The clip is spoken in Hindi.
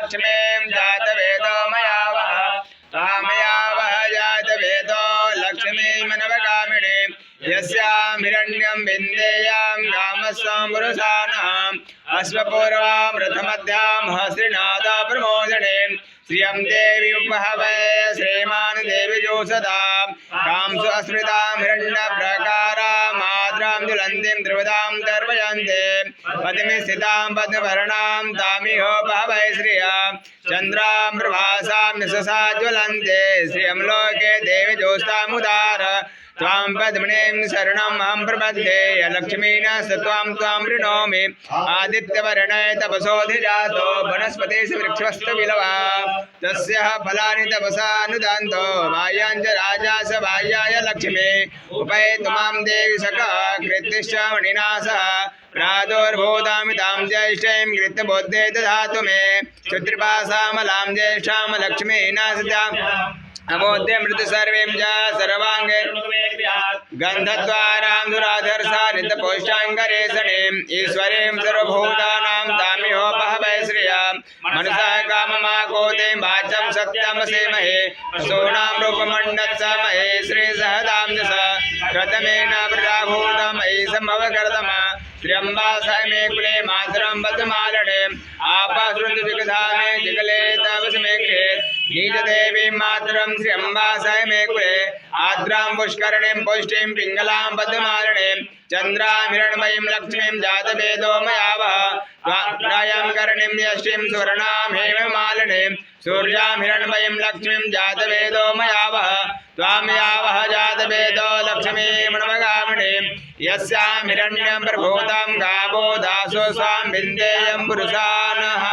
लक्ष्मीं जातवेदो मया वह त्वामया वह जातवेदो लक्ष्मीमनवगामिनीं यस्यां हिरण्यं विन्देयां कामस्वां पुरुषाणाम् अश्वपूर्वामृतमध्यां सहस्रनादा प्रमोदने श्रियं देवी उपहवै श्रीमान् देवी जोषदां कांसु अस्मृतां हिरण्यप्रकारां माद्रां ज्वलन्तीं त्रिवदां दर्पयन्ते पद्मे स्थितां पद्मवर्णां तामिहोपहवै श्रिया चन्द्रां प्रभासां निशसा ज्वलन्ते श्रियं लोके देवी जोषामुदार त्वां पद्मनीं शरणमहं प्रपद्ये लक्ष्मीन सत्वां त्वां वृणोमि आदित्यवर्णे तपसोऽधिजातो वनस्पतिषु वृक्षस्तविलवा तस्यः फलानि तपसा अनुदान्तो वायाञ्च राजा स वायाय लक्ष्मी उपैतु मां देवि सखा कृत्तिश्च मणिना सह प्रादुर्भूतामितां ज्येष्ठीं कृत्यबोद्धे दधातु मे क्षुद्रपासामलां ज्येष्ठां लक्ष्मीना सत्याम् अमोद्य मृत सर्वें च सर्वांगे गंधद्वारां दुराधर्षानितपोष्टाङ्गरेषणीं ईश्वरीं सर्वभूतानां तामिहोपहवै श्रियां मनसा काममाकोतिं वाचं सत्यमसेमहे पशूनां रूपमण्डत्समहे श्रीसहदां च कृतमेन प्रजाभूतमयि सम्भवकर्तम श्रियम्बासाय मे कुले मातरं बद्धमालने आपासृन्दविकधाने जिगले तवसमे गृहे नीचदेवीं मातरं श्रियम्बासाय मे कुले आद्रां पुष्करणीं पुष्टिं पिङ्गलां बद्धमालने चन्द्रां हिरण्मयीं लक्ष्मीं जातवेदो मया वह त्वां करणीं यष्टिं सुवर्णां हेममालिनीं सूर्यां हिरण्मयीं लक्ष्मीं जातवेदो मया वह त्वामया वह जातवेदो लक्ष्मीमणवगामिनीं यस्यां हिरण्यं प्रभूतं गावो दासो स्वां विन्देयं पुरुषानः